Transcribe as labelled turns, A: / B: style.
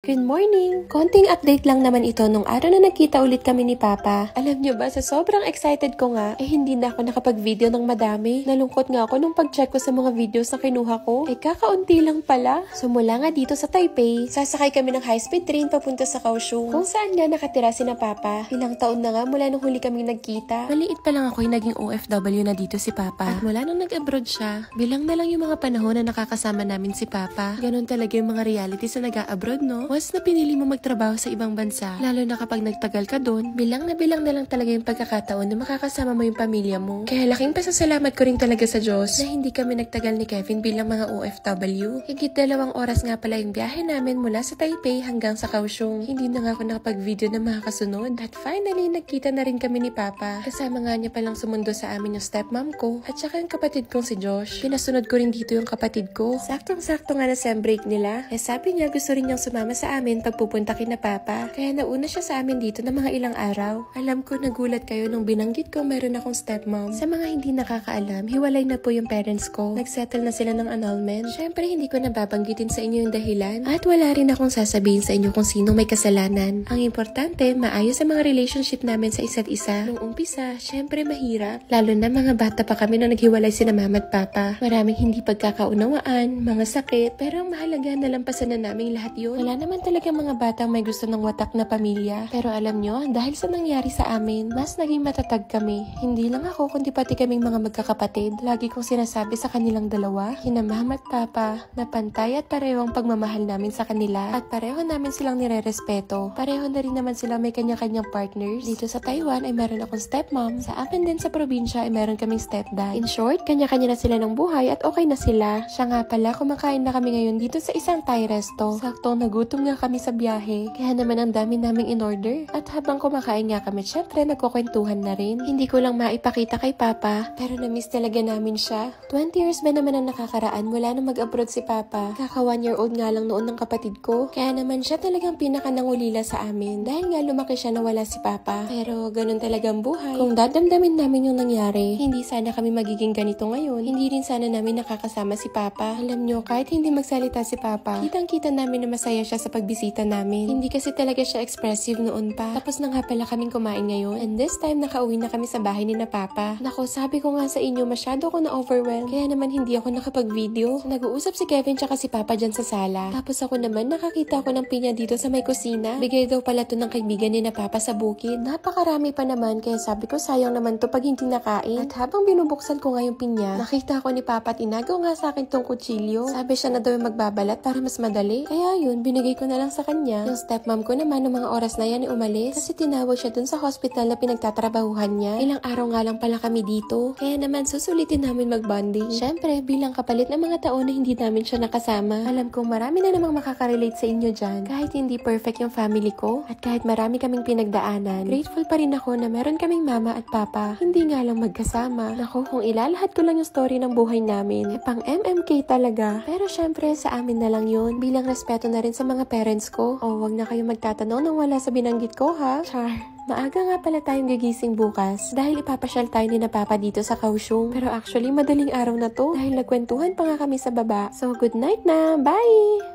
A: Good morning! Konting update lang naman ito nung araw na nagkita ulit kami ni Papa. Alam nyo ba, sa sobrang excited ko nga, hindi na ako nakapag-video ng madami. Nalungkot nga ako nung pag-check ko sa mga videos na kinuha ko. Kakaunti lang pala. So mula nga dito sa Taipei, sasakay kami ng high-speed train papunta sa Kaohsiung, kung saan nga nakatira si na Papa. Ilang taon na nga mula nung huli kaming nagkita. Maliit pa lang ako naging OFW na dito si Papa. At mula nung nag-abroad siya, bilang na lang yung mga panahon na nakakasama namin si Papa. Ganon talaga yung mga realities na nag-a-abroad, no? Once na pinili mo magtrabaho sa ibang bansa, lalo na kapag nagtagal ka doon, bilang na lang talaga yung pagkakataon na makakasama mo yung pamilya mo. Kaya laking pasasalamat ko rin talaga sa Diyos na hindi kami nagtagal ni Kevin bilang mga OFW. Higit 2 oras nga pala yung biyahe namin mula sa Taipei hanggang sa Kaohsiung. Hindi na nga ako nakapag-video na mga kasunod. At finally, nagkita na rin kami ni Papa. Kasama nga niya palang sumundo sa amin yung stepmom ko at saka yung kapatid kong si Josh. Pinasunod ko rin dito yung kapatid ko. Saktong-sakto nga na sem break nila. Sabi niya gusto rin niyang sumama sa amin pag pupunta kina Papa. Kaya nauna siya sa amin dito na mga ilang araw. Alam ko nagulat kayo nung binanggit ko meron akong stepmom. Sa mga hindi nakakaalam, hiwalay na po yung parents ko. Nagsettle na sila ng annulment. Syempre hindi ko nababanggitin sa inyo yung dahilan. At wala rin akong sasabihin sa inyo kung sino may kasalanan. Ang importante, maayos ang mga relationship namin sa isa't isa. Nung umpisa, syempre mahirap. Lalo na mga bata pa kami nung naghiwalay sina Mama at Papa. Maraming hindi pagkakaunawaan, mga sakit. Pero ang mahalaga, nalampasan na namin lahat yun. Wala naman talaga mga batang may gusto ng watak na pamilya. Pero alam nyo, dahil sa nangyari sa amin, mas naging matatag kami. Hindi lang ako, kundi pati kaming mga magkakapatid. Lagi kong sinasabi sa kanilang dalawa, kina Mama at Papa, na pantay at pareho ang pagmamahal namin sa kanila. At pareho namin silang nire-respeto. Pareho na rin naman sila may kanya-kanyang partners. Dito sa Taiwan ay meron akong stepmom. Sa akin din sa probinsya ay meron kaming stepdad. In short, kanya-kanya na sila ng buhay at okay na sila. Siya nga pala, kumakain na kami ngayon dito sa isang Thai resto. Saktong nagutom nga kami sa biyahe. Kaya naman ang dami naming in-order. At habang kumakain nga kami, syempre nagkukwentuhan na rin. Hindi ko lang maipakita kay Papa, pero na-miss talaga namin siya. 20 years ba naman ang nakakaraan mula nung mag-abroad si Papa. Kaka 1-year-old nga lang noon ng kapatid ko. Kaya naman siya talagang pinaka-nangulila sa amin. Dahil nga lumaki siya na wala si Papa. Pero ganun talagang buhay. Kung dadamdamin namin yung nangyari, hindi sana kami magiging ganito ngayon. Hindi rin sana namin nakakasama si Papa. Alam nyo, kahit hindi magsalita si Papa, kitang-kita namin na masaya siya sa pagbisita namin. Hindi kasi talaga siya expressive noon pa. Tapos na nga pala kaming kumain ngayon. And this time, nakauwi na kami sa bahay ni na Papa. Nako, sabi ko nga sa inyo, masyado ako na-overwhelmed. Kaya naman hindi ako nakapag-video. So, nag-uusap si Kevin tsaka si Papa dyan sa sala. Tapos ako naman, nakakita ako ng pinya dito sa may kusina. Bigay daw pala to ng kaibigan ni na Papa sa bukid. Napakarami pa naman, kaya sabi ko sayang naman to pag hindi nakain. At habang binubuksan ko nga yung pinya, nakita ko ni Papa at inagaw nga sa akin tong kutsilyo. Sabi siya na daw yung magbabalat para mas madali. Kaya yun, binigay ko na lang sa kanya. Yung stepmom ko naman ng mga oras na yan ay umalis kasi tinawag siya dun sa hospital na pinagtatrabahuhan niya. Ilang araw nga lang pala kami dito. Kaya naman susulitin namin mag-bonding. Syempre, bilang kapalit ng mga taon na hindi namin siya nakasama. Alam kong marami na namang makaka-relate sa inyo dyan. Kahit hindi perfect yung family ko at kahit marami kaming pinagdaanan, grateful pa rin ako na meron kaming Mama at Papa. Hindi nga lang magkasama. Naku, kung ilalahat ko lang yung story ng buhay namin, pang MMK talaga. Pero syempre, sa amin na lang yun. Bilang respeto na rin sa mga parents ko. O, wag na kayong magtatanong nang wala sa binanggit ko, ha? Char. Maaga nga pala tayong gigising bukas dahil ipapasyal tayo ni na Papa dito sa Kaohsiung. Pero actually, madaling araw na to dahil nagkwentuhan pa nga kami sa baba. So, good night na! Bye!